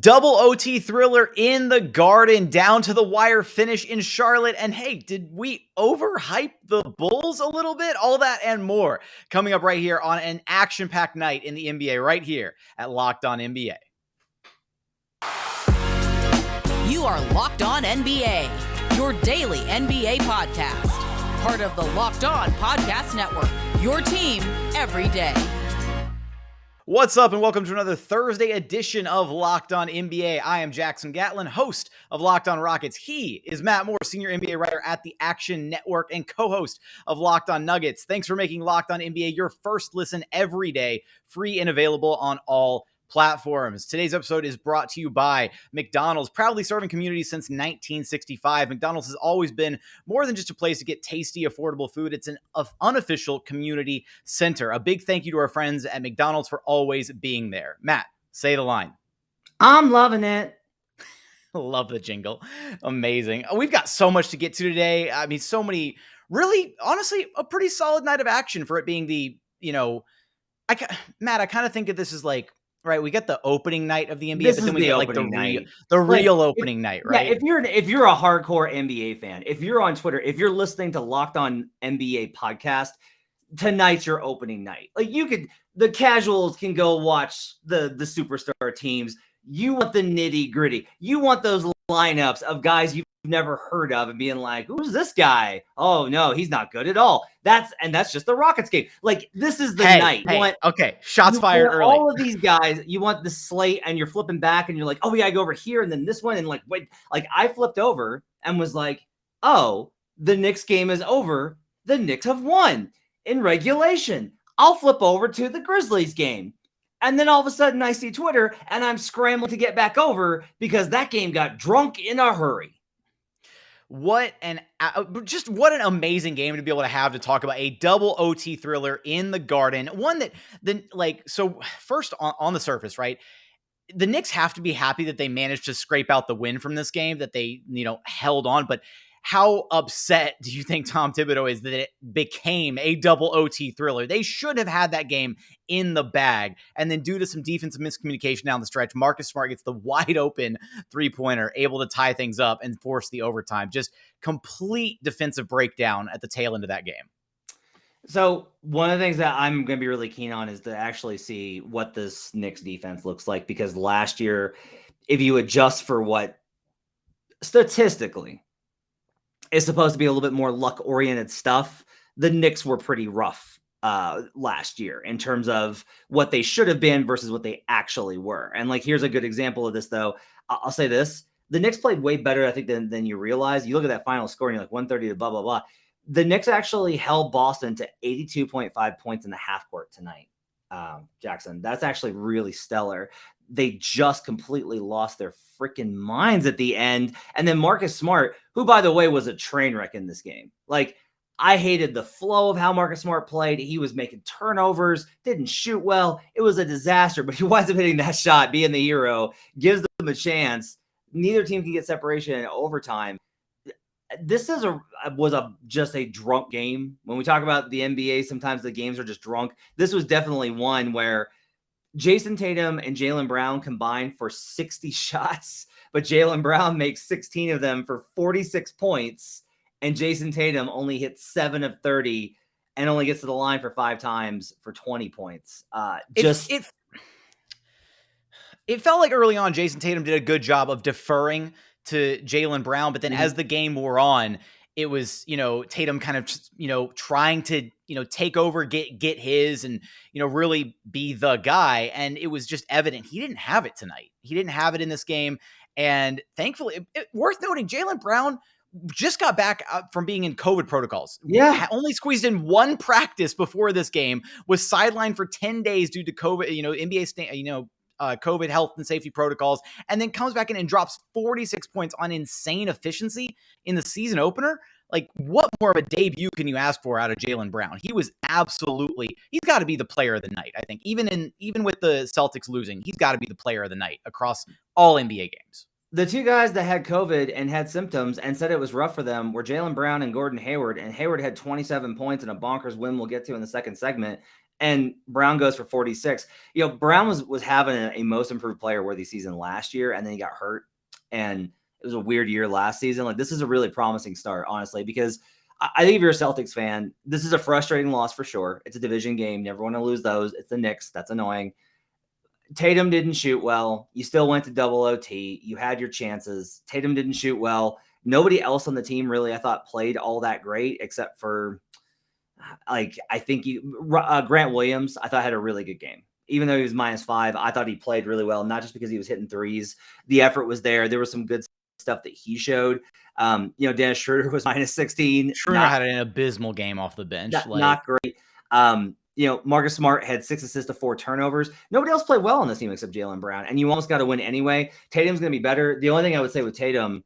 Double OT thriller in the Garden, down to the wire finish in Charlotte. And hey, did we overhype the Bulls a little bit? All that and more coming up right here on an action-packed night in the NBA right here at Locked On NBA. You are Locked On NBA, your daily NBA podcast. Part of the Locked On Podcast Network, your team every day. What's up, and welcome to another Thursday edition of Locked On NBA. I am Jackson Gatlin, host of Locked On Rockets. He is Matt Moore, senior NBA writer at the Action Network and co-host of Locked On Nuggets. Thanks for making Locked On NBA your first listen every day, free and available on all platforms. Today's episode is brought to you by McDonald's, proudly serving communities since 1965. McDonald's has always been more than just a place to get tasty, affordable food. It's an unofficial community center. A big thank you to our friends at McDonald's for always being there. Matt, say the line. I'm loving it. Love the jingle. Amazing. We've got so much to get to today. I mean, so many, really, honestly, a pretty solid night of action for it being the, Matt, I kind of think of this as like, right, we get the opening night of the NBA, but then we get like the real opening night, right? Yeah, if you're a hardcore NBA fan, if you're on Twitter, if you're listening to Locked On NBA podcast, tonight's your opening night. Like the casuals can go watch the superstar teams. You want the nitty gritty. You want those lineups of guys you've never heard of and being like, who's this guy? Oh no, he's not good at all. That's just the Rockets game. Like, this is the night. Okay, shots fired early. All of these guys, you want the slate, and you're flipping back, and you're like, oh, we gotta go over here, and then this one, and like, wait, like I flipped over and was like, oh, the Knicks game is over. The Knicks have won in regulation. I'll flip over to the Grizzlies game. And then all of a sudden I see Twitter, and I'm scrambling to get back over because that game got drunk in a hurry. What an amazing game to be able to have to talk about, a double OT thriller in the Garden. One that so first on the surface, right? The Knicks have to be happy that they managed to scrape out the win from this game, that they, held on. But how upset do you think Tom Thibodeau is that it became a double OT thriller? They should have had that game in the bag. And then due to some defensive miscommunication down the stretch, Marcus Smart gets the wide open three-pointer, able to tie things up and force the overtime. Just complete defensive breakdown at the tail end of that game. So one of the things that I'm going to be really keen on is to actually see what this Knicks defense looks like, because last year, if you adjust for what statistically is supposed to be a little bit more luck-oriented stuff, the Knicks were pretty rough last year in terms of what they should have been versus what they actually were. And like, here's a good example of this, though. I'll say this. The Knicks played way better, I think, than you realize. You look at that final score and you're like 130 to blah, blah, blah. The Knicks actually held Boston to 82.5 points in the half court tonight. Jackson, that's actually really stellar. They just completely lost their freaking minds at the end. And then Marcus Smart, who, by the way, was a train wreck in this game. Like, I hated the flow of how Marcus Smart played. He was making turnovers, didn't shoot well. It was a disaster, but he winds up hitting that shot, being the hero, gives them a chance. Neither team can get separation in overtime. This was just a drunk game. When we talk about the NBA, sometimes the games are just drunk. This was definitely one where Jason Tatum and Jaylen Brown combined for 60 shots, but Jaylen Brown makes 16 of them for 46 points, and Jason Tatum only hits 7 of 30 and only gets to the line for 5 times for 20 points. It felt like early on Jason Tatum did a good job of deferring to Jaylen Brown, but then as the game wore on, it was, Tatum kind of, trying to, take over, get his, and, really be the guy. And it was just evident he didn't have it tonight. He didn't have it in this game. And thankfully, worth noting, Jaylen Brown just got back from being in COVID protocols. Yeah. Only squeezed in one practice before this game, was sidelined for 10 days due to COVID, NBA, COVID health and safety protocols, and then comes back in and drops 46 points on insane efficiency in the season opener. Like, what more of a debut can you ask for out of Jaylen Brown? He was he's got to be the player of the night. I think even with the Celtics losing, he's got to be the player of the night across all NBA games. The two guys that had COVID and had symptoms and said it was rough for them were Jaylen Brown and Gordon Hayward. And Hayward had 27 points and a bonkers win we'll get to in the second segment. and Brown goes for 46. Brown was having a most improved player worthy season last year, and then he got hurt, and it was a weird year last season. Like, this is a really promising start, honestly, because I think if you're a Celtics fan, this is a frustrating loss for sure. It's a division game. You never want to lose those. It's the Knicks. That's annoying. Tatum didn't shoot well. You still went to double OT. You had your chances. Tatum didn't shoot well. Nobody else on the team really, I thought, played all that great except for, I think Grant Williams, I thought had a really good game. Even though he was -5, I thought he played really well, not just because he was hitting threes. The effort was there. There was some good stuff that he showed. Dennis Schroeder was -16. Schroeder had an abysmal game off the bench. Not great. Marcus Smart had 6 assists to 4 turnovers. Nobody else played well on this team except Jaylen Brown, and you almost got to win anyway. Tatum's going to be better. The only thing I would say with Tatum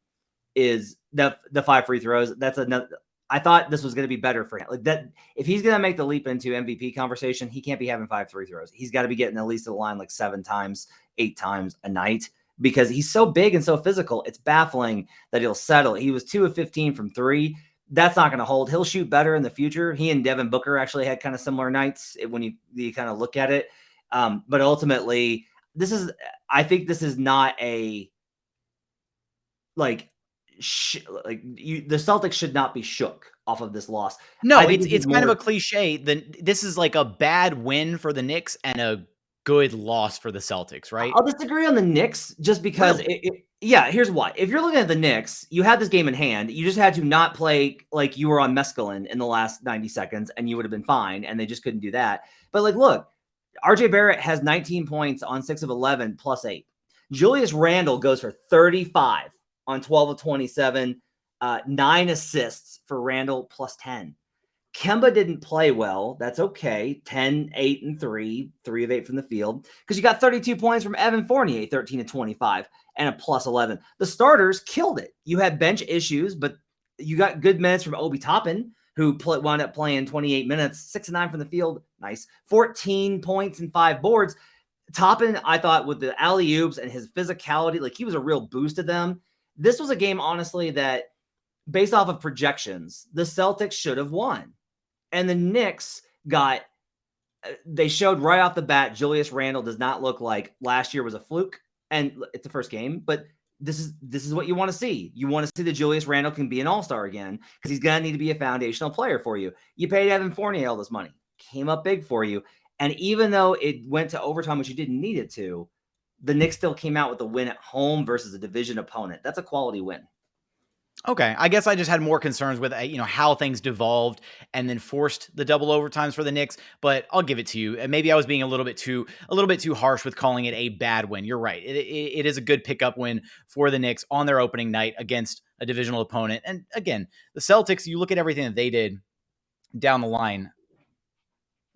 is the 5 free throws. That's another. I thought this was going to be better for him. Like that, if he's going to make the leap into MVP conversation, he can't be having 5 free throws. He's got to be getting at least to the line like 7 times, 8 times a night, because he's so big and so physical. It's baffling that he'll settle. He was 2 of 15 from 3. That's not going to hold. He'll shoot better in the future. He and Devin Booker actually had kind of similar nights when you kind of look at it. But ultimately, I think this is not a the Celtics should not be shook off of this loss. No, it's kind of a cliche. This is like a bad win for the Knicks and a good loss for the Celtics, right? I'll disagree on the Knicks just because here's why. If you're looking at the Knicks, you had this game in hand. You just had to not play like you were on mescaline in the last 90 seconds and you would have been fine, and they just couldn't do that. But look, RJ Barrett has 19 points on 6 of 11 plus 8. Julius Randle goes for 35 on 12 of 27, 9 assists for Randle plus 10. Kemba didn't play well. That's okay. 10, 8, and 3, 3 of 8 from the field, because you got 32 points from Evan Fournier, 13 of 25, and a plus 11. The starters killed it. You had bench issues, but you got good minutes from Obi Toppin, who wound up playing 28 minutes, 6 of 9 from the field. Nice. 14 points and 5 boards. Toppin, I thought, with the alley-oops and his physicality, he was a real boost to them. This was a game, honestly, that based off of projections, the Celtics should have won. And the Knicks they showed right off the bat, Julius Randle does not look like last year was a fluke. And it's the first game, but this is what you want to see. You want to see that Julius Randle can be an all-star again, because he's going to need to be a foundational player for you. You paid Evan Fournier all this money. Came up big for you. And even though it went to overtime, which you didn't need it to, the Knicks still came out with a win at home versus a division opponent. That's a quality win. Okay, I guess I just had more concerns with how things devolved and then forced the double overtimes for the Knicks, but I'll give it to you. And maybe I was being a little bit too harsh with calling it a bad win. You're right. It is a good pickup win for the Knicks on their opening night against a divisional opponent. And again, the Celtics, you look at everything that they did down the line.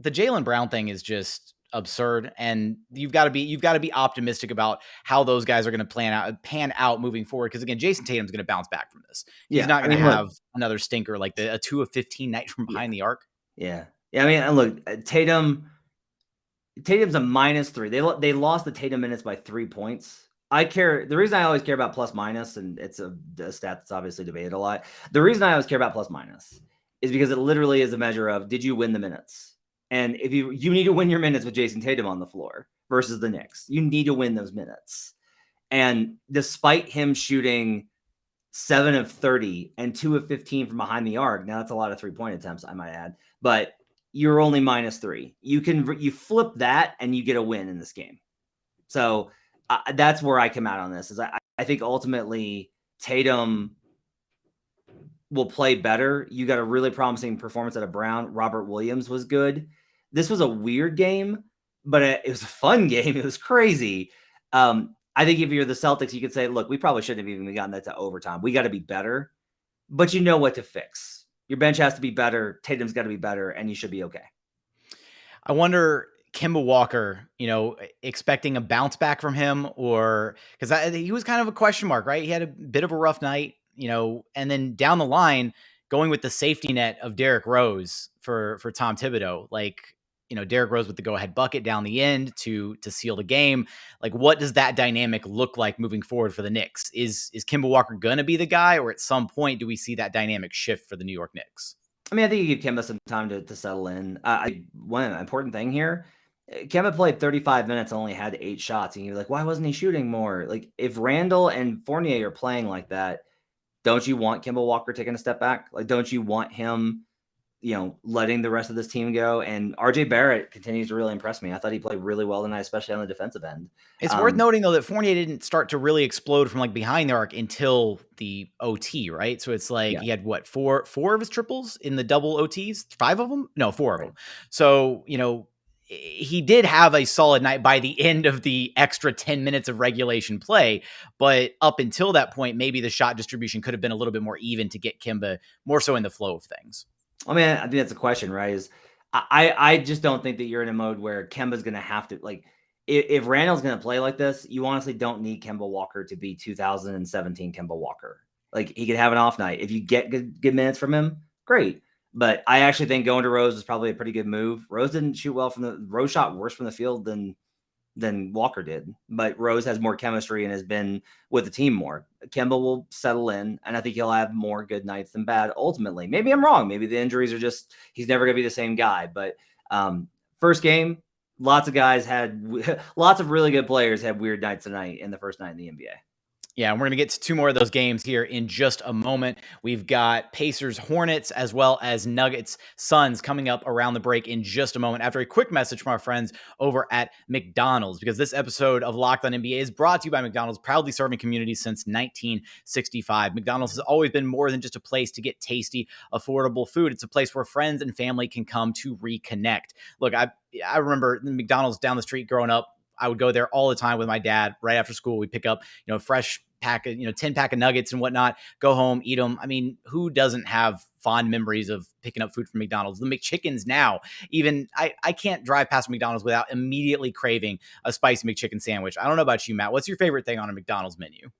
The Jaylen Brown thing is just absurd, and you've got to be optimistic about how those guys are going to pan out moving forward, because again, Jason Tatum's going to bounce back from this. He's not going to have another stinker like a 2 of 15 night from behind the arc. Yeah. I mean, look, Tatum's a -3. They lost the Tatum minutes by 3 points. The reason I always care about plus minus, and it's a stat that's obviously debated a lot. The reason I always care about plus minus is because it literally is a measure of, did you win the minutes? And if you need to win your minutes with Jason Tatum on the floor versus the Knicks, you need to win those minutes. And despite him shooting 7 of 30 and 2 of 15 from behind the arc, now that's a lot of 3-point attempts, I might add, but you're only -3. You flip that and you get a win in this game. So that's where I come out on this. Is I think ultimately Tatum will play better. You got a really promising performance out of Brown. Robert Williams was good. This was a weird game, but it was a fun game. It was crazy. I think if you're the Celtics, you could say, look, we probably shouldn't have even gotten that to overtime. We got to be better, but you know what to fix. Your bench has to be better. Tatum's got to be better, and you should be okay. I wonder, Kemba Walker, expecting a bounce back from him, or because he was kind of a question mark, right? He had a bit of a rough night, and then down the line, going with the safety net of Derrick Rose for Tom Thibodeau, Derrick Rose with the go-ahead bucket down the end to seal the game. What does that dynamic look like moving forward for the Knicks? Is Kemba Walker going to be the guy, or at some point do we see that dynamic shift for the New York Knicks? I mean, I think you give Kemba some time to settle in. One important thing here, Kemba played 35 minutes, only had 8 shots, and you're like, why wasn't he shooting more? Like, if Randall and Fournier are playing like that, don't you want Kemba Walker taking a step back? Like, don't you want him, letting the rest of this team go? And RJ Barrett continues to really impress me. I thought he played really well tonight, especially on the defensive end. It's worth noting, though, that Fournier didn't start to really explode from like behind the arc until the OT, right? So it's like he had what, four of his triples in the double OTs, 5 of them? No, 4 of them. So, he did have a solid night by the end of the extra 10 minutes of regulation play. But up until that point, maybe the shot distribution could have been a little bit more even to get Kemba more so in the flow of things. I mean, I think that's a question, right? I just don't think that you're in a mode where Kemba's going to have to, like, if Randall's going to play like this, you honestly don't need Kemba Walker to be 2017 Kemba Walker. Like, he could have an off night. If you get good minutes from him, great. But I actually think going to Rose was probably a pretty good move. Rose didn't shoot well Rose shot worse from the field than Walker did, but Rose has more chemistry and has been with the team more. Kemba will settle in, and I think he'll have more good nights than bad ultimately. Maybe I'm wrong. Maybe the injuries are just, he's never going to be the same guy. But first game, lots of really good players had weird nights tonight in the first night in the NBA. Yeah, and we're going to get to 2 more of those games here in just a moment. We've got Pacers-Hornets as well as Nuggets-Suns coming up around the break in just a moment after a quick message from our friends over at McDonald's, because this episode of Locked On NBA is brought to you by McDonald's, proudly serving communities since 1965. McDonald's has always been more than just a place to get tasty, affordable food. It's a place where friends and family can come to reconnect. Look, I remember the McDonald's down the street growing up. I would go there all the time with my dad right after school. We'd pick up, fresh pack of, 10 pack of nuggets and whatnot, go home, eat them. I mean, who doesn't have fond memories of picking up food from McDonald's? The McChickens now, even I can't drive past McDonald's without immediately craving a spicy McChicken sandwich. I don't know about you, Matt. What's your favorite thing on a McDonald's menu?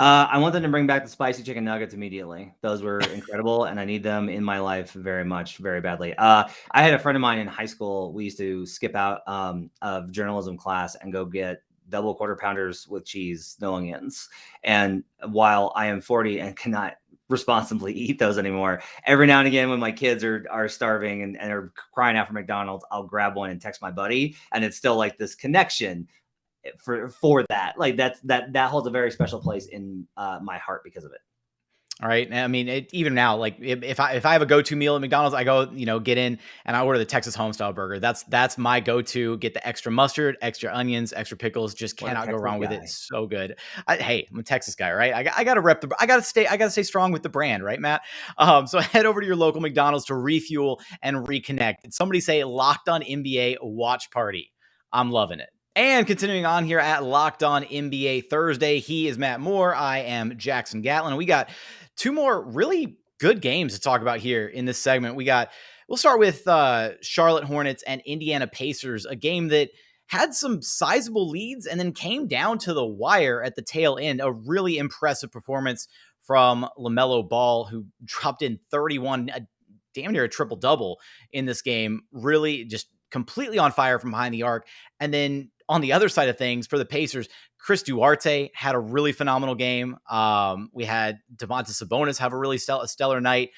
I want them to bring back the spicy chicken nuggets immediately. Those were incredible, and I need them in my life very much, very badly. I had a friend of mine in high school. We used to skip out of journalism class and go get double quarter pounders with cheese, no onions. And while I am 40 and cannot responsibly eat those anymore, every now and again when my kids are starving and are crying out for McDonald's, I'll grab one and text my buddy, and it's still like this connection for that. Like that holds a very special place in my heart because of it. All right. I mean, even now, like if I have a go-to meal at McDonald's, I go, get in and I order the Texas Homestyle burger. That's my go-to. Get the extra mustard, extra onions, extra pickles. Just cannot go wrong with it. It's so good. Hey, I'm a Texas guy, right? I got to rep I got to stay strong with the brand, right, Matt? So head over to your local McDonald's to refuel and reconnect. Did somebody say Locked On NBA watch party? I'm loving it. And continuing on here at Locked On NBA Thursday, he is Matt Moore. I am Jackson Gatlin. We got 2 more really good games to talk about here in this segment. We'll start with Charlotte Hornets and Indiana Pacers, a game that had some sizable leads and then came down to the wire at the tail end. A really impressive performance from LaMelo Ball, who dropped in 31, damn near a triple-double in this game. Really just completely on fire from behind the arc. And then on the other side of things for the Pacers, Chris Duarte had a really phenomenal game. We had Domantas Sabonis have a really stellar night.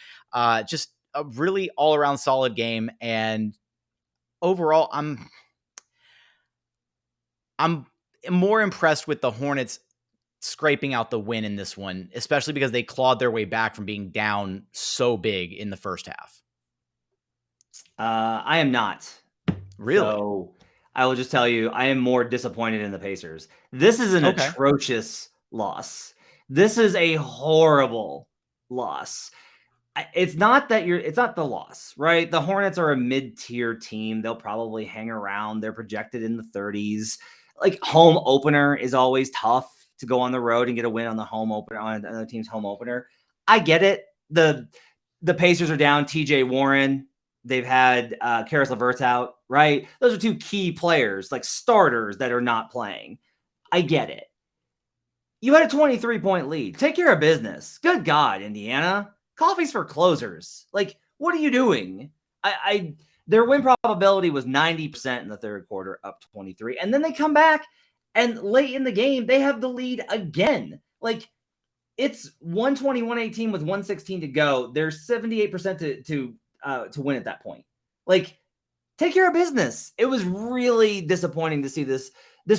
Just a really all-around solid game. And overall, I'm more impressed with the Hornets scraping out the win in this one, especially because they clawed their way back from being down so big in the first half. I am not. Really? So I will just tell you, I am more disappointed in the Pacers. This is an atrocious loss. This is a horrible loss. It's not the loss, right? The Hornets are a mid-tier team. They'll probably hang around. They're projected in the 30s. Like, home opener is always tough to go on the road and get a win on the home opener, on another team's home opener. I get it. The Pacers are down TJ Warren. They've had Karis LeVert out, right? Those are 2 key players, like starters that are not playing. I get it. You had a 23-point lead. Take care of business. Good God, Indiana. Coffee's for closers. Like, what are you doing? Their win probability was 90% in the third quarter, up 23. And then they come back, and late in the game, they have the lead again. Like, it's 120-118 with 116 to go. There's 78% to win at that point. Like, take care of business. It was really disappointing to see this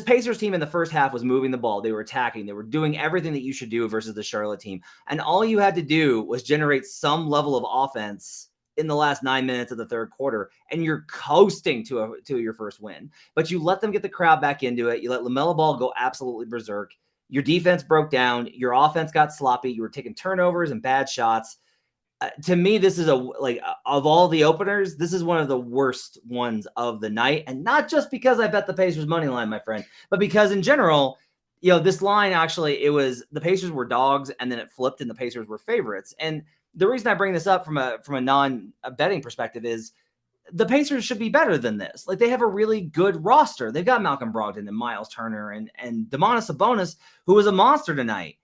Pacers team in the first half was moving the ball. They were attacking. They were doing everything that you should do versus the Charlotte team. And all you had to do was generate some level of offense in the last 9 minutes of the third quarter, and you're coasting to your first win. But you let them get the crowd back into it. You let LaMelo Ball go absolutely berserk. Your defense broke down. Your offense got sloppy. You were taking turnovers and bad shots. To me, this is of all the openers, this is one of the worst ones of the night. And not just because I bet the Pacers money line, my friend, but because in general, this line actually, it was the Pacers were dogs and then it flipped and the Pacers were favorites. And the reason I bring this up from a non-betting perspective is the Pacers should be better than this. Like, they have a really good roster. They've got Malcolm Brogdon and Miles Turner and Domantas Sabonis, who was a monster tonight.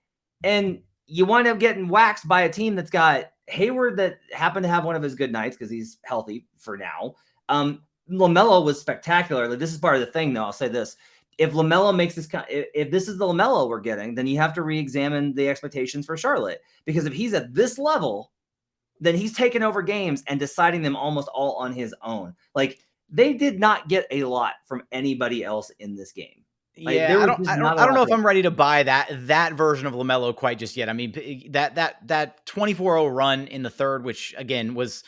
And you wind up getting waxed by a team that's got Hayward that happened to have one of his good nights because he's healthy for now. LaMelo was spectacular. Like, this is part of the thing, though. I'll say this. If LaMelo makes this, if this is the LaMelo we're getting, then you have to re-examine the expectations for Charlotte. Because if he's at this level, then he's taking over games and deciding them almost all on his own. Like, they did not get a lot from anybody else in this game. Like, yeah, I don't know if I'm ready to buy that version of LaMelo quite just yet. I mean, that 24-0 run in the third, which again was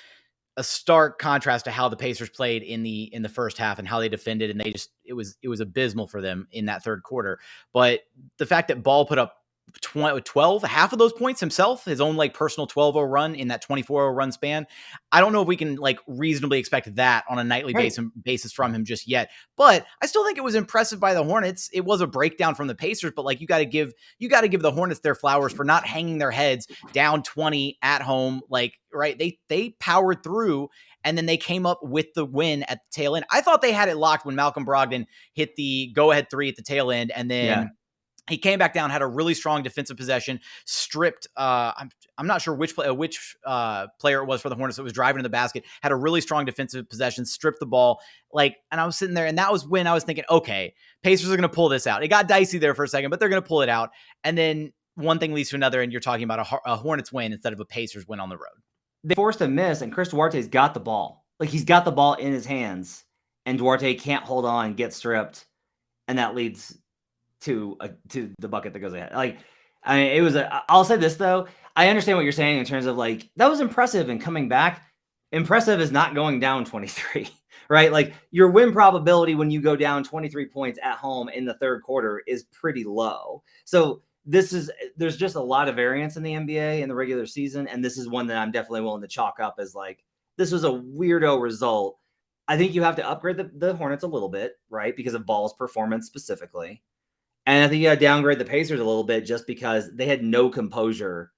a stark contrast to how the Pacers played in the first half and how they defended, and it was abysmal for them in that third quarter. But the fact that Ball put up 12, half of those points himself, his own personal 12-0 run in that 24-0 run span. I don't know if we can reasonably expect that on a nightly basis from him just yet, but I still think it was impressive by the Hornets. It was a breakdown from the Pacers, but you got to give the Hornets their flowers for not hanging their heads down 20 at home. Right. They powered through, and then they came up with the win at the tail end. I thought they had it locked when Malcolm Brogdon hit the go-ahead three at the tail end, and then he came back down, had a really strong defensive possession, stripped. I'm not sure which player it was for the Hornets that was driving to the basket, had a really strong defensive possession, stripped the ball. And I was sitting there, and that was when I was thinking, okay, Pacers are going to pull this out. It got dicey there for a second, but they're going to pull it out. And then one thing leads to another, and you're talking about a Hornets win instead of a Pacers win on the road. They forced a miss, and Chris Duarte's got the ball. He's got the ball in his hands, and Duarte can't hold on, get stripped, and that leads to the bucket that goes ahead. It was I'll say this though. I understand what you're saying in terms of that was impressive and coming back. Impressive is not going down 23, right? Your win probability when you go down 23 points at home in the third quarter is pretty low. So there's just a lot of variance in the NBA in the regular season. And this is one that I'm definitely willing to chalk up as this was a weirdo result. I think you have to upgrade the Hornets a little bit, right? Because of Ball's performance specifically. And I think you got to downgrade the Pacers a little bit just because they had no composure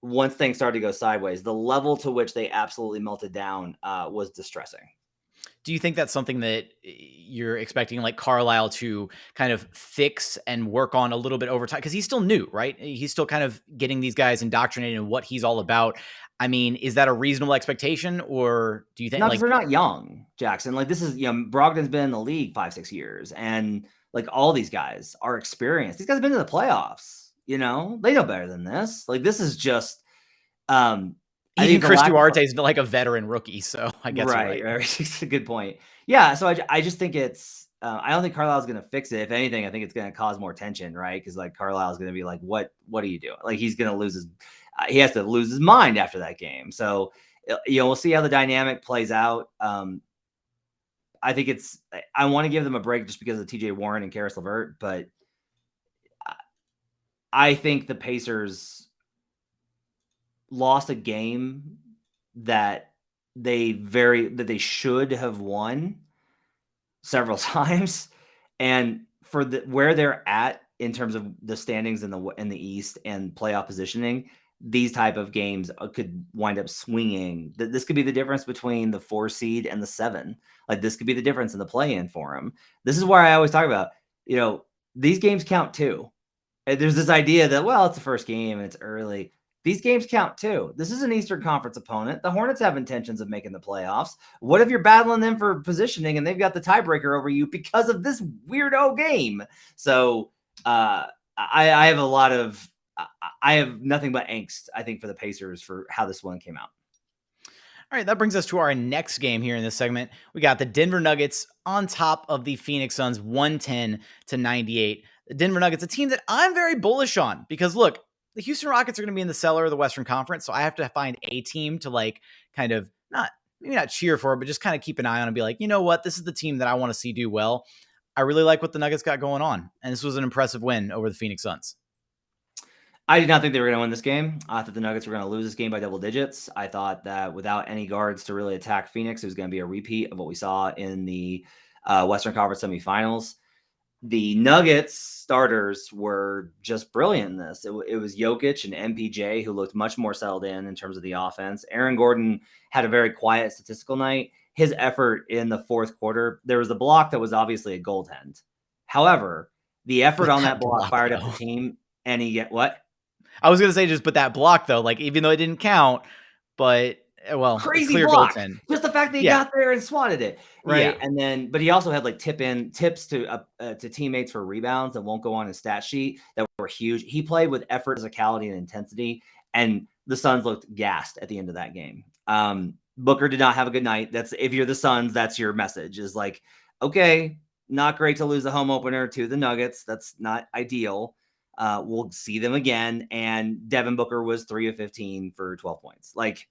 once things started to go sideways. The level to which they absolutely melted down was distressing. Do you think that's something that you're expecting Carlisle to kind of fix and work on a little bit over time? Because he's still new, right? He's still kind of getting these guys indoctrinated in what he's all about. I mean, is that a reasonable expectation, or do you think they're not young, Jackson? This is Brogdon's been in the league 5-6 years, and all these guys are experienced. These guys have been to the playoffs. They know better than this. This is just. Even Chris Duarte is a veteran rookie, so I guess right. It's a good point. Yeah, so I just think it's. I don't think Carlisle's going to fix it. If anything, I think it's going to cause more tension, right? Because Carlisle's going to be what are you doing? He's going to lose his. He has to lose his mind after that game. So we'll see how the dynamic plays out. I think I want to give them a break just because of TJ Warren and Karis LeVert, but I think the Pacers lost a game that they should have won several times. And for where they're at in terms of the standings in the East and playoff positioning, these type of games could wind up swinging. This could be the difference between the 4 seed and the 7. This could be the difference in the play-in for them. This is where I always talk about, these games count too. And there's this idea that, it's the first game and it's early. These games count too. This is an Eastern Conference opponent. The Hornets have intentions of making the playoffs. What if you're battling them for positioning and they've got the tiebreaker over you because of this weirdo game? So I have a lot of I have nothing but angst, I think, for the Pacers for how this one came out. All right, that brings us to our next game here in this segment. We got the Denver Nuggets on top of the Phoenix Suns 110-98. The Denver Nuggets, a team that I'm very bullish on because look, the Houston Rockets are going to be in the cellar of the Western Conference, so I have to find a team to like kind of maybe not cheer for, but just kind of keep an eye on and be like, you know what, this is the team that I want to see do well. I really like what the Nuggets got going on, and this was an impressive win over the Phoenix Suns. I did not think they were going to win this game. I thought the Nuggets were going to lose this game by double digits. I thought that without any guards to really attack Phoenix, it was going to be a repeat of what we saw in the Western Conference semifinals. The Nuggets starters were just brilliant in this. It was Jokic and MPJ who looked much more settled in terms of the offense. Aaron Gordon had a very quiet statistical night. His effort in the fourth quarter, there was a block that was obviously a goaltend. However, the effort on that block fired up the team, and he get what? I was gonna say just but that block though, like even though it didn't count, but well, crazy clear block. goaltend. Just the fact that he got there and swatted it, right? Yeah. And then, but he also had like tips to teammates for rebounds that won't go on his stat sheet that were huge. He played with effort, physicality, and intensity, and the Suns looked gassed at the end of that game. Booker did not have a good night. That's if you're the Suns, that's your message is like, okay, not great to lose the home opener to the Nuggets. That's not ideal. We'll see them again. And Devin Booker was 3 of 15 for 12 points. Like,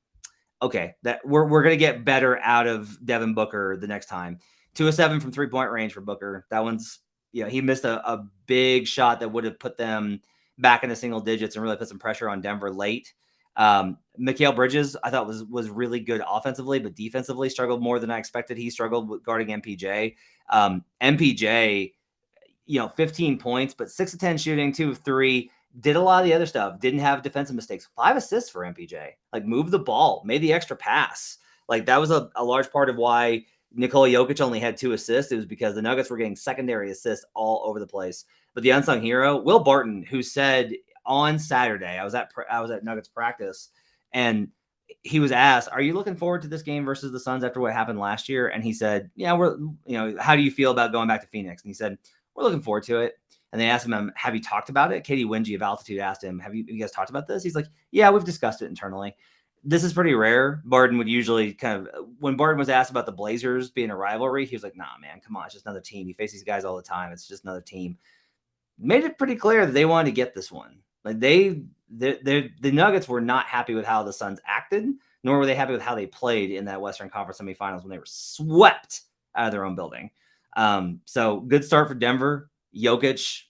okay, that we're gonna get better out of Devin Booker the next time. 2 of 7 from 3-point range for Booker. That one's he missed a big shot that would have put them back into single digits and really put some pressure on Denver late. Mikal Bridges, I thought was really good offensively, but defensively struggled more than I expected. He struggled with guarding MPJ. MPJ, 15 points, but 6 of 10 shooting, 2 of 3. Did a lot of the other stuff. Didn't have defensive mistakes. 5 assists for MPJ. Like moved the ball, made the extra pass. Like that was a large part of why Nikola Jokic only had 2 assists. It was because the Nuggets were getting secondary assists all over the place. But the unsung hero, Will Barton, who said on Saturday, I was at Nuggets practice, and he was asked, "Are you looking forward to this game versus the Suns after what happened last year?" And he said, "Yeah, how do you feel about going back to Phoenix?" And he said, "We're looking forward to it." And they asked him, "Have you talked about it?" Katie Wingy of Altitude asked him, "Have you guys talked about this?" He's like, "Yeah, we've discussed it internally." This is pretty rare. Barton would usually when Barton was asked about the Blazers being a rivalry, he was like, "Nah, man, come on. It's just another team. You face these guys all the time. It's just another team." Made it pretty clear that they wanted to get this one. Like the Nuggets were not happy with how the Suns acted, nor were they happy with how they played in that Western Conference semifinals when they were swept out of their own building. So good start for Denver. Jokic,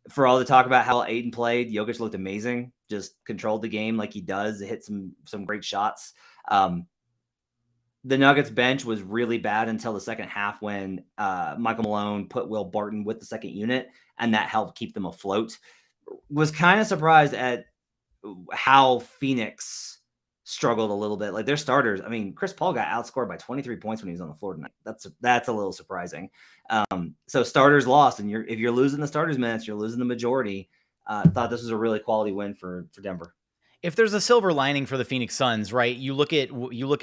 for all the talk about how Aiden played, Jokic looked amazing. Just controlled the game like he does. It hit some great shots. The Nuggets bench was really bad until the second half when Michael Malone put Will Barton with the second unit, and that helped keep them afloat. Was kind of surprised at how Phoenix struggled a little bit. Like their starters, I mean, Chris Paul got outscored by 23 points when he was on the floor tonight. That's a little surprising. So starters lost, and if you're losing the starters minutes, you're losing the majority. Thought this was a really quality win for Denver. If there's a silver lining for the Phoenix Suns, right? You look at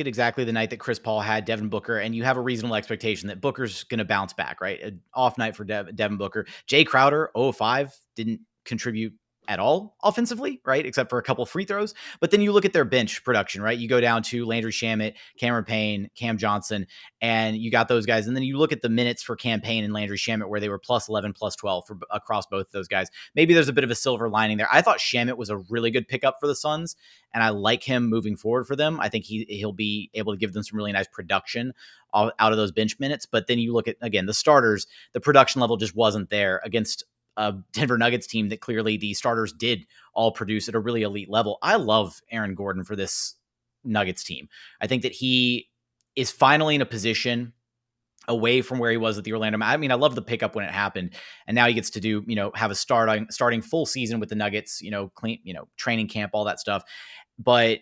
exactly the night that Chris Paul had Devin Booker, and you have a reasonable expectation that Booker's going to bounce back, right? An off night for Devin Booker. Jay Crowder, 0-5, didn't contribute at all offensively, right? Except for a couple free throws. But then you look at their bench production, right? You go down to Landry Shamet, Cameron Payne, Cam Johnson, and you got those guys. And then you look at the minutes for Cam Payne and Landry Shamet, where they were plus 11, plus 12 across both of those guys. Maybe there's a bit of a silver lining there. I thought Shamet was a really good pickup for the Suns, and I like him moving forward for them. I think he'll be able to give them some really nice production out of those bench minutes. But then you look at, again, the starters, the production level just wasn't there against a Denver Nuggets team that clearly the starters did all produce at a really elite level. I love Aaron Gordon for this Nuggets team. I think that he is finally in a position away from where he was at the Orlando. I mean, I love the pickup when it happened, and now he gets to do, have a starting full season with the Nuggets, clean, training camp, all that stuff. But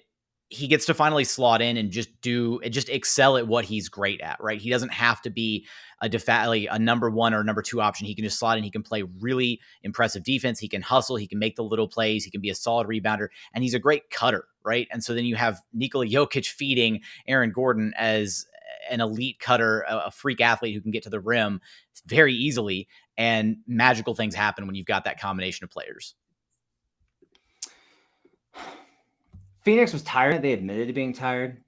he gets to finally slot in and just excel at what he's great at, right? He doesn't have to be a number one or number two option. He can just slot in. He can play really impressive defense. He can hustle. He can make the little plays. He can be a solid rebounder, and he's a great cutter, right? And so then you have Nikola Jokic feeding Aaron Gordon as an elite cutter, a freak athlete who can get to the rim very easily, and magical things happen when you've got that combination of players. Phoenix was tired. They admitted to being tired.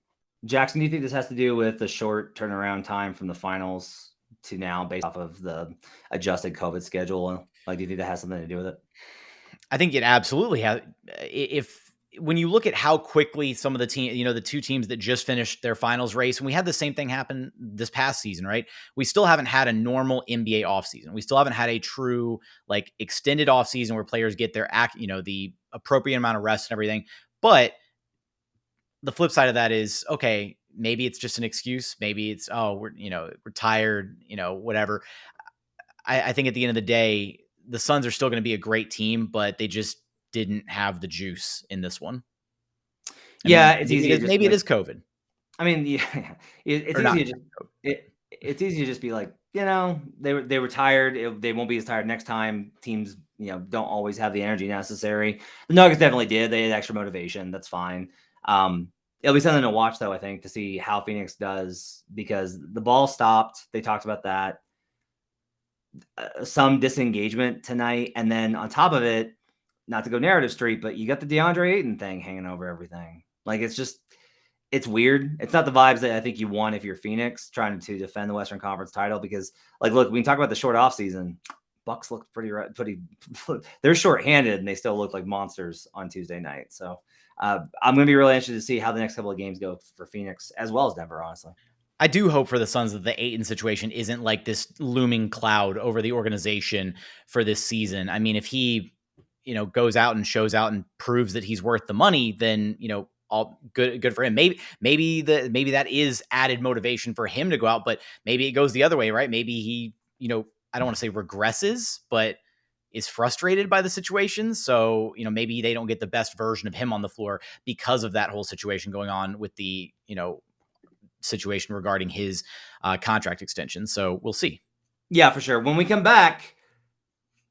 Jackson, do you think this has to do with the short turnaround time from the finals to now based off of the adjusted COVID schedule? Like, do you think that has something to do with it? I think it absolutely has. When you look at how quickly some of the the two teams that just finished their finals race, and we had the same thing happen this past season, right? We still haven't had a normal NBA offseason. We still haven't had a true like extended offseason where players get their the appropriate amount of rest and everything. But the flip side of that is, okay, maybe it's just an excuse. Maybe it's, oh, we're tired, whatever. I think at the end of the day, the Suns are still going to be a great team, but they just didn't have the juice in this one. It's easy. Maybe it is COVID. I mean, yeah, it's easy to just be like, they were tired. They won't be as tired next time. Teams, don't always have the energy necessary. The Nuggets definitely did. They had extra motivation. That's fine. It'll be something to watch, though, I think, to see how Phoenix does, because the ball stopped. They talked about that. Some disengagement tonight. And then on top of it, not to go narrative street, but you got the DeAndre Ayton thing hanging over everything. Like, it's weird. It's not the vibes that I think you want if you're Phoenix trying to defend the Western Conference title, because, like, look, we can talk about the short offseason. Bucks looked pretty, they're shorthanded and they still look like monsters on Tuesday night. So I'm going to be really interested to see how the next couple of games go for Phoenix as well as Denver, honestly. I do hope for the Suns that the Ayton situation isn't like this looming cloud over the organization for this season. I mean, if he, goes out and shows out and proves that he's worth the money, then, all good for him. Maybe that is added motivation for him to go out, but maybe it goes the other way, right? Maybe he, I don't want to say regresses, but is frustrated by the situation. So, maybe they don't get the best version of him on the floor because of that whole situation going on with the, situation regarding his contract extension. So we'll see. Yeah, for sure. When we come back,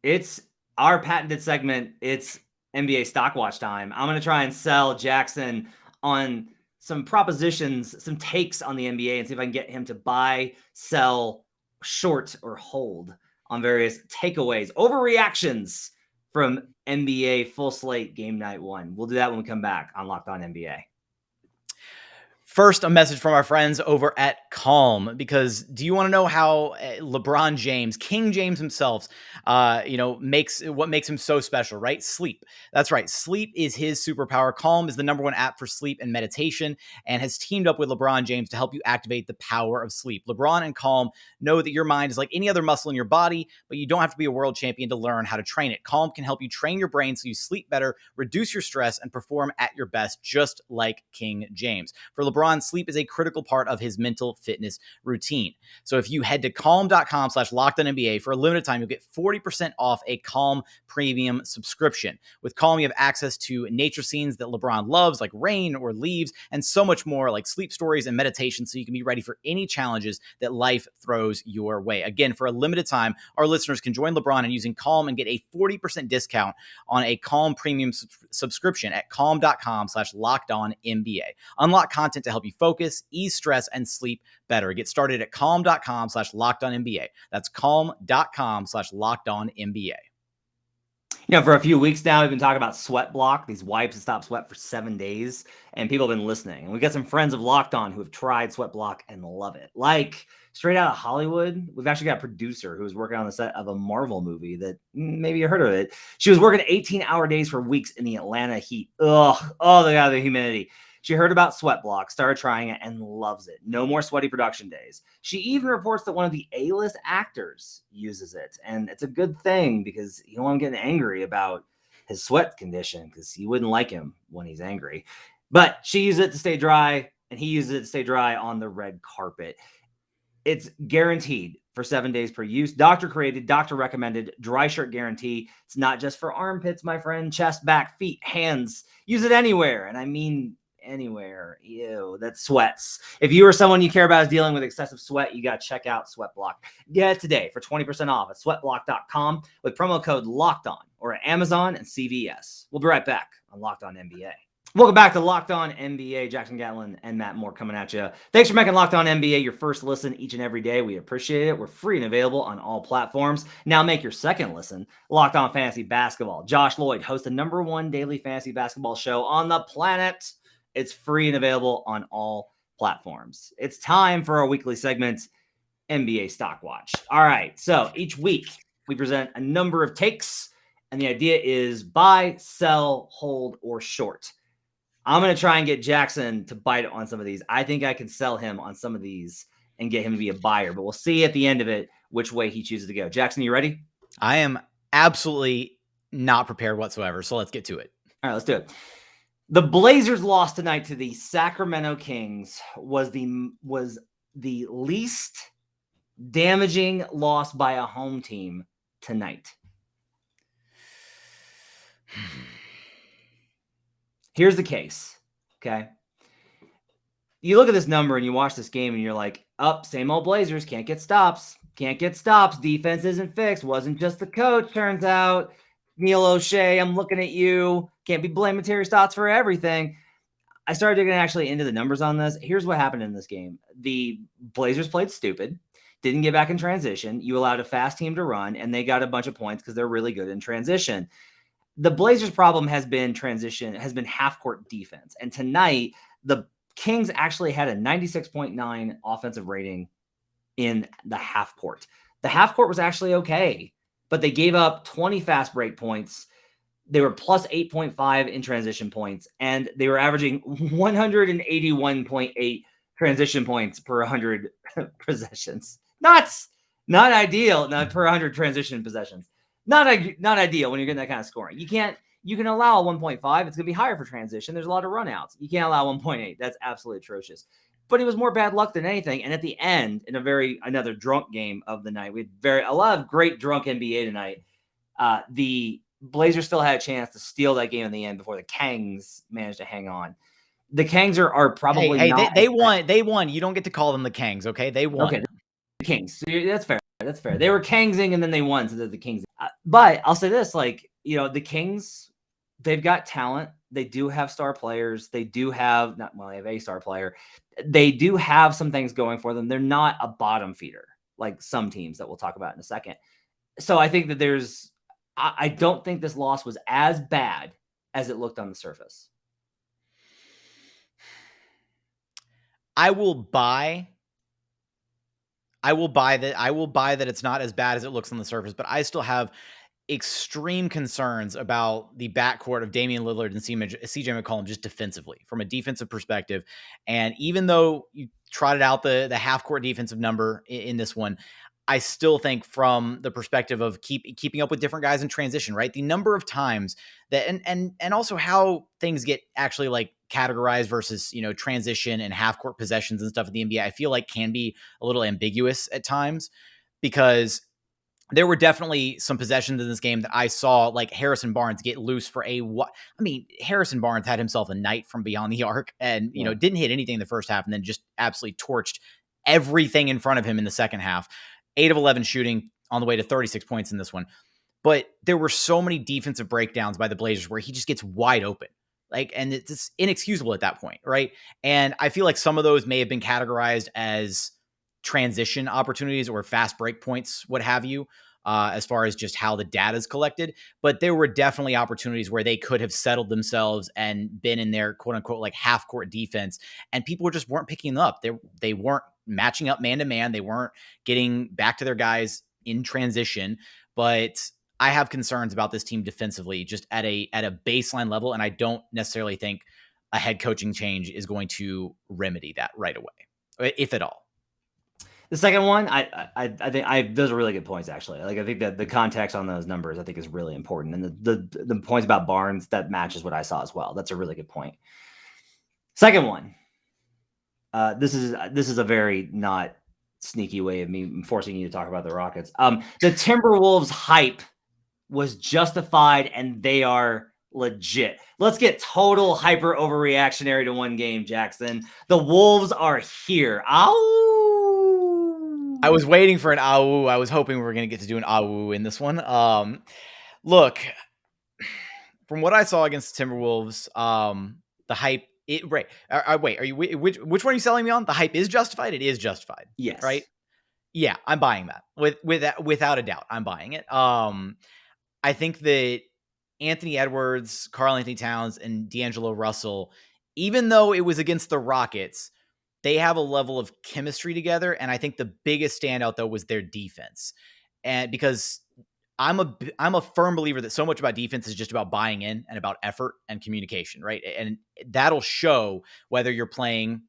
it's our patented segment. It's NBA Stock Watch time. I'm going to try and sell Jackson on some propositions, some takes on the NBA, and see if I can get him to buy, sell, short, or hold on various takeaways, overreactions from NBA full slate game night 1. We'll do that when we come back on Locked On NBA. First, a message from our friends over at Calm, because do you want to know how LeBron James, King James himself, makes him so special, right? Sleep. That's right. Sleep is his superpower. Calm is the #1 app for sleep and meditation and has teamed up with LeBron James to help you activate the power of sleep. LeBron and Calm know that your mind is like any other muscle in your body, but you don't have to be a world champion to learn how to train it. Calm can help you train your brain so you sleep better, reduce your stress, and perform at your best, just like King James. For LeBron, sleep is a critical part of his mental fitness routine. So if you head to calm.com/LockedOnNBA for a limited time, you'll get 40% off a Calm premium subscription. With Calm, you have access to nature scenes that LeBron loves, like rain or leaves, and so much more, like sleep stories and meditation, so you can be ready for any challenges that life throws your way. Again, for a limited time, our listeners can join LeBron in using Calm and get a 40% discount on a Calm premium subscription at calm.com/LockedOnNBA. Unlock content to help you focus, ease stress, and sleep better. Get started at calm.com/LockedOnNBA. That's calm.com/LockedOnNBA. For a few weeks now, we've been talking about Sweat Block, these wipes that stop sweat for 7 days, and people have been listening. And we've got some friends of Locked On who have tried Sweat Block and love it. Like, straight out of Hollywood, we've actually got a producer who was working on the set of a Marvel movie that maybe you heard of it. She was working 18-hour days for weeks in the Atlanta heat. Oh, the humidity. She heard about Sweat Block, started trying it, and loves it. No more sweaty production days. She even reports that one of the A-list actors uses it. And it's a good thing, because you don't want him getting angry about his sweat condition, because you wouldn't like him when he's angry. But she uses it to stay dry, and he uses it to stay dry on the red carpet. It's guaranteed for 7 days per use. Doctor created, doctor recommended, dry shirt guarantee. It's not just for armpits, my friend. Chest, back, feet, hands. Use it anywhere. And I mean anywhere. Ew, that sweats. If you or someone you care about is dealing with excessive sweat, you got to check out Sweat Block. Get it today for 20% off at sweatblock.com with promo code LOCKEDON, or at Amazon and CVS. We'll be right back on Locked On NBA. Welcome back to Locked On NBA. Jackson Gatlin and Matt Moore coming at you. Thanks for making Locked On NBA your first listen each and every day. We appreciate it. We're free and available on all platforms. Now make your second listen Locked On Fantasy Basketball. Josh Lloyd hosts the #1 daily fantasy basketball show on the planet. It's free and available on all platforms. It's time for our weekly segment, NBA Stock Watch. All right, so each week we present a number of takes, and the idea is buy, sell, hold, or short. I'm going to try and get Jackson to bite on some of these. I think I can sell him on some of these and get him to be a buyer, but we'll see at the end of it which way he chooses to go. Jackson, you ready? I am absolutely not prepared whatsoever, so let's get to it. All right, let's do it. The Blazers loss tonight to the Sacramento Kings was the least damaging loss by a home team tonight. Here's the case, okay? You look at this number and you watch this game and you're like, same old Blazers, can't get stops. Defense isn't fixed. Wasn't just the coach, turns out. Neil O'Shea, I'm looking at you. Can't be blaming Terry Stotts for everything. I started digging actually into the numbers on this. Here's what happened in this game. The Blazers played stupid, didn't get back in transition. You allowed a fast team to run, and they got a bunch of points because they're really good in transition. The Blazers' problem has been half-court defense. And tonight, the Kings actually had a 96.9 offensive rating in the half court. The half court was actually okay, but they gave up 20 fast break points. They were plus 8.5 in transition points, and they were averaging 181.8 transition points per 100 possessions. Nuts! Not ideal, not per 100 transition possessions. Not ideal when you're getting that kind of scoring. You can allow 1.5. It's going to be higher for transition. There's a lot of runouts. You can't allow 1.8. That's absolutely atrocious. But it was more bad luck than anything. And at the end, in another drunk game of the night, we had a lot of great drunk NBA tonight. The Blazers still had a chance to steal that game in the end before the Kangs managed to hang on. The Kangs are probably not. They won. They won. You don't get to call them the Kangs, okay? They won. Okay, the Kings. That's fair. That's fair. They were Kangsing and then they won, so they're the Kings. But I'll say this, the Kings, they've got talent. They do have star players. They do have they have a star player. They do have some things going for them. They're not a bottom feeder like some teams that we'll talk about in a second. So I think that I don't think this loss was as bad as it looked on the surface. I will buy that it's not as bad as it looks on the surface, but I still have extreme concerns about the backcourt of Damian Lillard and CJ McCollum just defensively, from a defensive perspective. And even though you trotted out the half-court defensive number in this one, I still think from the perspective of keeping up with different guys in transition, right? The number of times that, and also how things get actually categorized versus, transition and half court possessions and stuff in the NBA, I feel like can be a little ambiguous at times, because there were definitely some possessions in this game that I saw Harrison Barnes get loose for Harrison Barnes had himself a night from beyond the arc and, didn't hit anything in the first half and then just absolutely torched everything in front of him in the second half. 8 of 11 shooting on the way to 36 points in this one. But there were so many defensive breakdowns by the Blazers where he just gets wide open. And it's inexcusable at that point, right? And I feel like some of those may have been categorized as transition opportunities or fast break points, what have you, as far as just how the data is collected. But there were definitely opportunities where they could have settled themselves and been in their quote unquote half court defense, and people just weren't picking them up. They weren't matching up man to man. They weren't getting back to their guys in transition. But I have concerns about this team defensively, just at a baseline level, and I don't necessarily think a head coaching change is going to remedy that right away, if at all. The second one, I think those are really good points, actually. I think that the context on those numbers I think is really important, and the points about Barnes, that matches what I saw as well. That's a really good point. Second one, this is a very not sneaky way of me forcing you to talk about the Rockets. The Timberwolves hype was justified, and they are legit. Let's get total hyper overreactionary to one game, Jackson. The Wolves are here. Ow! I was waiting for an ow. I was hoping we were going to get to do an ow in this one. Look, from what I saw against the Timberwolves, The hype, right? Wait, are you which one are you selling me on? The hype is justified. It is justified. Yes. Right. Yeah, I'm buying that without a doubt. I'm buying it. I think that Anthony Edwards, Karl Anthony Towns, and D'Angelo Russell, even though it was against the Rockets, they have a level of chemistry together. And I think the biggest standout though was their defense, and because I'm a firm believer that so much about defense is just about buying in and about effort and communication, right? And that'll show whether you're playing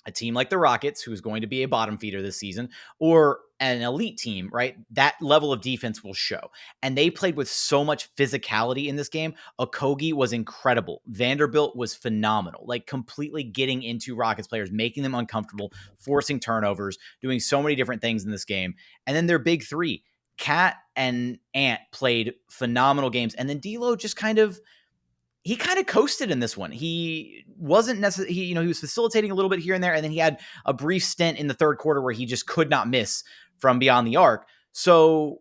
a team like the Rockets, who's going to be a bottom feeder this season, or an elite team, right? That level of defense will show. And they played with so much physicality in this game. Okogie was incredible. Vanderbilt was phenomenal, like completely getting into Rockets players, making them uncomfortable, forcing turnovers, doing so many different things in this game. And then their big three, Cat and Ant, played phenomenal games. And then D'Lo just kind of coasted in this one. He wasn't necessarily, he was facilitating a little bit here and there. And then he had a brief stint in the third quarter where he just could not miss from beyond the arc. So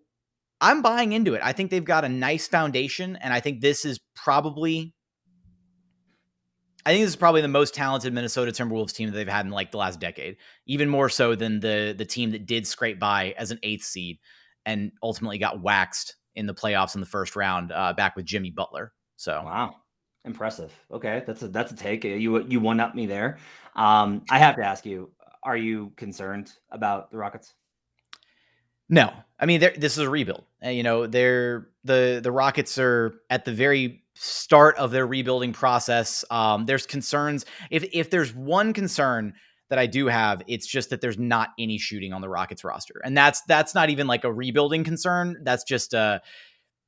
I'm buying into it. I think they've got a nice foundation. And I think this is probably the most talented Minnesota Timberwolves team that they've had in like the last decade, even more so than the team that did scrape by as an 8th seed and ultimately got waxed in the playoffs in the first round back with Jimmy Butler. So, wow. Impressive. Okay. That's a take. You one up me there. I have to ask you, are you concerned about the Rockets? No, I mean, this is a rebuild. The Rockets are at the very start of their rebuilding process. There's concerns. If there's one concern that I do have, it's just that there's not any shooting on the Rockets roster. And that's not even like a rebuilding concern. That's just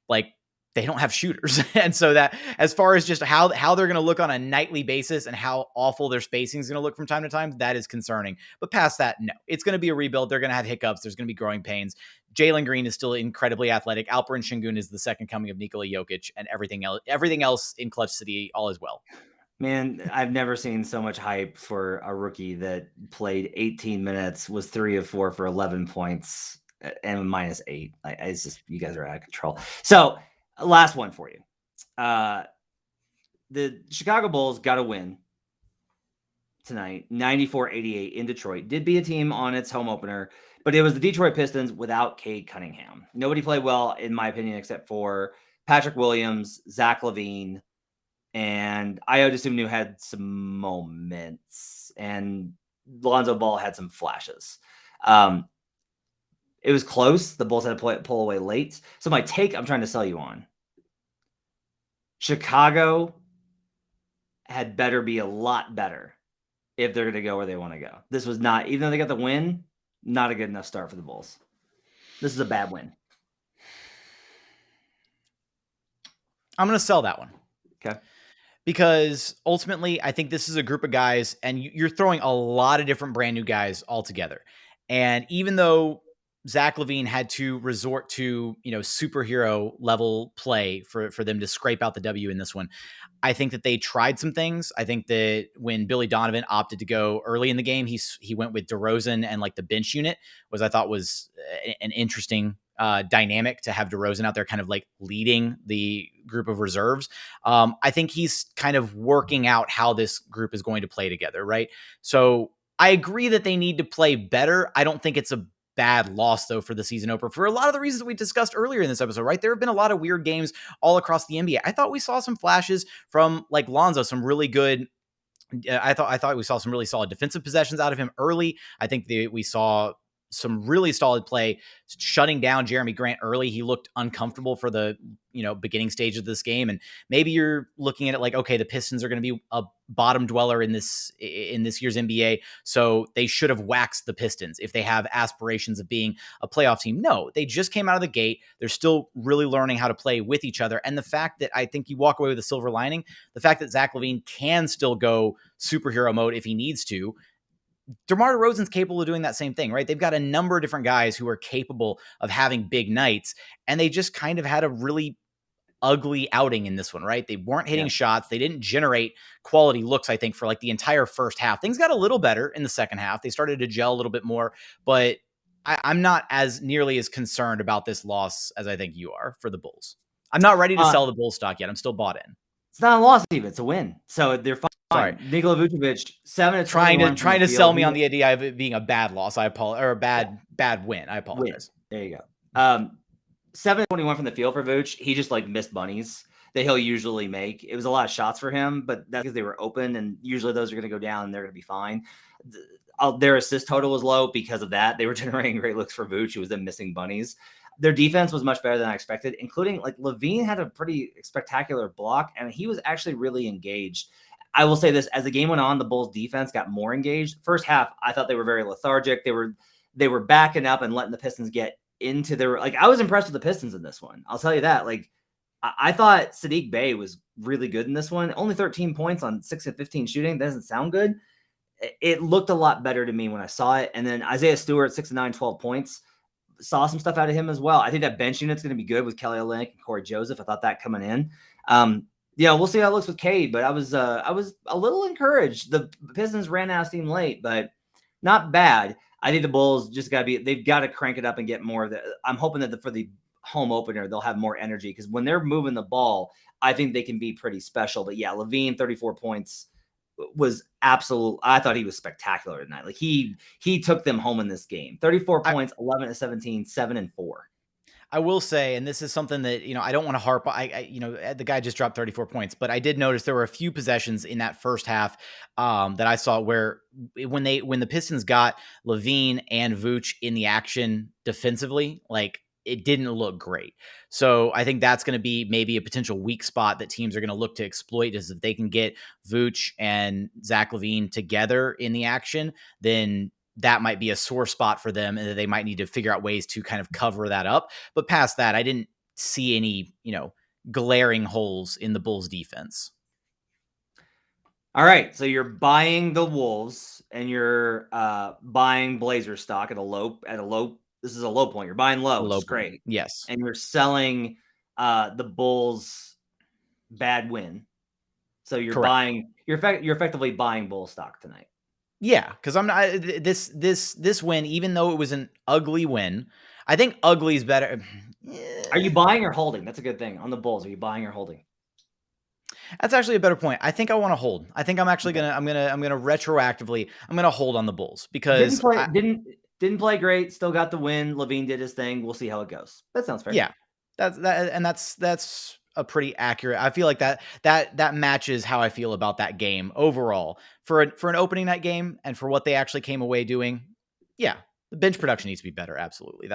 like they don't have shooters. And so that, as far as just how they're going to look on a nightly basis and how awful their spacing is going to look from time to time, that is concerning. But past that, no, it's going to be a rebuild. They're going to have hiccups. There's going to be growing pains. Jalen Green is still incredibly athletic. Alperen Sengun is the second coming of Nikola Jokic, and everything else in Clutch City, all is well. Man, I've never seen so much hype for a rookie that played 18 minutes, was 3 of 4 for 11 points and -8. It's just, you guys are out of control. So last one for you. The Chicago Bulls got a win tonight, 94-88 in Detroit. Did be a team on its home opener, but it was the Detroit Pistons without Cade Cunningham. Nobody played well, in my opinion, except for Patrick Williams, Zach LaVine, and Ayo Dosunmu had some moments, and Lonzo Ball had some flashes. It was close. The Bulls had to pull away late. So my take I'm trying to sell you on, Chicago had better be a lot better if they're going to go where they want to go. This was not, even though they got the win, not a good enough start for the Bulls. This is a bad win. I'm going to sell that one. Okay. Because ultimately, I think this is a group of guys, and you're throwing a lot of different brand new guys all together. And even though Zach LaVine had to resort to, superhero level play for them to scrape out the W in this one, I think that they tried some things. I think that when Billy Donovan opted to go early in the game, he went with DeRozan and like the bench unit, I thought was an interesting dynamic to have DeRozan out there kind of like leading the group of reserves. I think he's kind of working out how this group is going to play together, right? So I agree that they need to play better. I don't think it's a bad loss, though, for the season opener for a lot of the reasons we discussed earlier in this episode, right? There have been a lot of weird games all across the NBA. I thought we saw some flashes from like Lonzo, some really good. I thought we saw some really solid defensive possessions out of him early. I think we saw some really solid play shutting down Jeremy Grant early. He looked uncomfortable for the beginning stage of this game, and maybe you're looking at it like, okay, the Pistons are going to be a bottom dweller in this year's NBA, so they should have waxed the Pistons if they have aspirations of being a playoff team. No, they just came out of the gate. They're still really learning how to play with each other, and the fact that I think you walk away with a silver lining, the fact that Zach LaVine can still go superhero mode if he needs to. DeMar DeRozan's capable of doing that same thing, right? They've got a number of different guys who are capable of having big nights, and they just kind of had a really ugly outing in this one, right? They weren't hitting shots. They didn't generate quality looks, I think, for like the entire first half. Things got a little better in the second half. They started to gel a little bit more, but I'm not as nearly as concerned about this loss as I think you are for the Bulls. I'm not ready to sell the Bulls stock yet. I'm still bought in. It's not a loss even. It's a win. So they're fine. Sorry. Nikola Vucevic, 7 of 21 from Trying the to sell field. me on the idea of it being a bad loss. I apologize, or a bad win. I Win. apologize. There you go. 7 of 21 from the field for Vooch. He just like missed bunnies that he'll usually make. It was a lot of shots for him, but that's because they were open, and usually those are going to go down and they're going to be fine. Their assist total was low because of that. They were generating great looks for Vooch. It was them missing bunnies. Their defense was much better than I expected, including like Levine had a pretty spectacular block, and he was actually really engaged. I will say this, as the game went on, the Bulls defense got more engaged. First half, I thought they were very lethargic. They were backing up and letting the Pistons get into their, like, I was impressed with the Pistons in this one. I'll tell you that. Like, I thought Sadiq Bey was really good in this one. Only 13 points on 6 of 15 shooting. That doesn't sound good. It looked a lot better to me when I saw it. And then Isaiah Stewart, 6 of 9, 12 points. Saw some stuff out of him as well. I think that bench unit's going to be good with Kelly Olynyk and Corey Joseph. I thought that coming in. We'll see how it looks with Cade, but I was a little encouraged. The Pistons ran out of steam late, but not bad. I think the Bulls just they've got to crank it up and get more of the. I'm hoping that for the home opener, they'll have more energy, because when they're moving the ball, I think they can be pretty special. But yeah, Levine, 34 points was absolute. I thought he was spectacular tonight. Like he took them home in this game. 34 points, 11 to 17, 7 and 4. I will say, and this is something that, I don't want to harp. The guy just dropped 34 points, but I did notice there were a few possessions in that first half that I saw where when the Pistons got Levine and Vooch in the action defensively, like, it didn't look great. So I think that's going to be maybe a potential weak spot that teams are going to look to exploit, is if they can get Vooch and Zach LaVine together in the action, then that might be a sore spot for them, and they might need to figure out ways to kind of cover that up. But past that, I didn't see any, glaring holes in the Bulls defense. All right, so you're buying the Wolves and you're buying Blazer stock at a low. This is a low point. You're buying low, which is great. Yes, and you're selling the Bulls bad win. So you're correct. buying. You're effectively buying Bull stock tonight. Yeah, because I'm not this win, even though it was an ugly win. I think ugly is better. Are you buying or holding? That's a good thing on the Bulls. Are you buying or holding? That's actually a better point. I think I want to hold. I think I'm actually gonna retroactively hold on the Bulls, because didn't play great. Still got the win. Levine did his thing. We'll see how it goes. That sounds fair. Yeah, that's a pretty accurate. I feel like that matches how I feel about that game overall for an opening night game, and for what they actually came away doing. Yeah, the bench production needs to be better. Absolutely.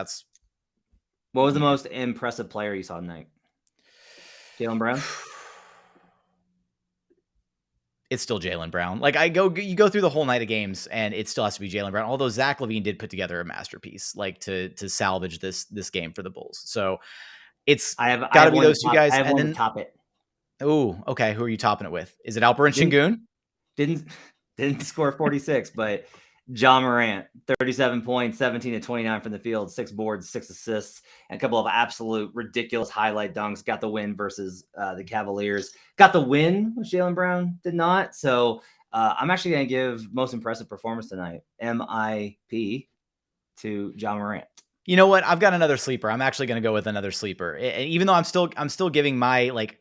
What was the most impressive player you saw tonight? Jaylen Brown. It's still Jaylen Brown. Like, you go through the whole night of games, and it still has to be Jaylen Brown. Although Zach LaVine did put together a masterpiece, like, to salvage this game for the Bulls. So it's got to be those two guys. I have one to top it. Oh, okay. Who are you topping it with? Is it Alperen Sengun? Didn't score 46, but Ja Morant, 37 points, 17 to 29 from the field, 6 boards, 6 assists, and a couple of absolute ridiculous highlight dunks. Got the win versus the Cavaliers. Got the win, which Jaylen Brown did not. So I'm actually going to give most impressive performance tonight, MIP, to Ja Morant. You know what? I've got another sleeper. I'm actually going to go with another sleeper. Even though I'm still giving my, like,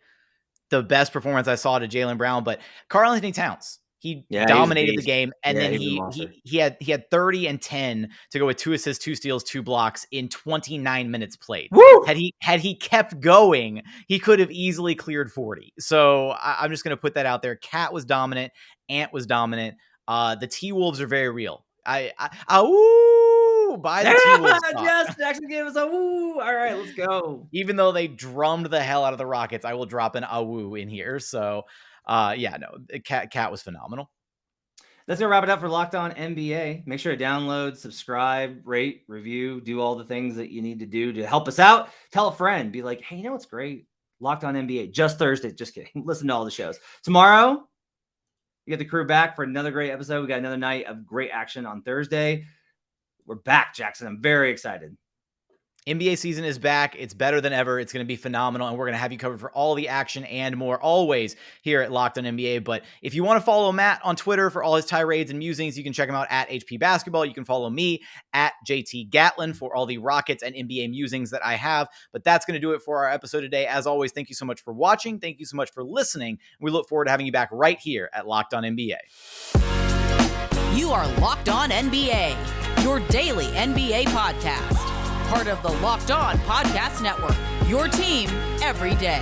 the best performance I saw to Jaylen Brown, but Karl-Anthony Towns. He dominated the game, and then he had 30 and 10 to go with 2 assists, 2 steals, 2 blocks in 29 minutes played. Woo! Had he kept going, he could have easily cleared 40. So I'm just going to put that out there. Cat was dominant. Ant was dominant. The T-Wolves are very real. Buy the T-Wolves. Yes, Jackson gave us a woo. All right, let's go. Even though they drummed the hell out of the Rockets, I will drop an woo in here. So Cat was phenomenal. That's going to wrap it up for Locked On NBA. Make sure to download, subscribe, rate, review, do all the things that you need to do to help us out. Tell a friend. Be like, hey, you know what's great? Locked On NBA. Just Thursday. Just kidding. Listen to all the shows. Tomorrow, you get the crew back for another great episode. We got another night of great action on Thursday. We're back, Jackson. I'm very excited. NBA season is back. It's better than ever. It's going to be phenomenal, and we're going to have you covered for all the action and more always here at Locked On NBA. But if you want to follow Matt on Twitter for all his tirades and musings, you can check him out at HP Basketball. You can follow me at JT Gatlin for all the Rockets and NBA musings that I have. But that's going to do it for our episode today. As always, thank you so much for watching. Thank you so much for listening. We look forward to having you back right here at Locked On NBA. You are Locked On NBA, your daily NBA podcast. Part of the Locked On Podcast Network, your team every day.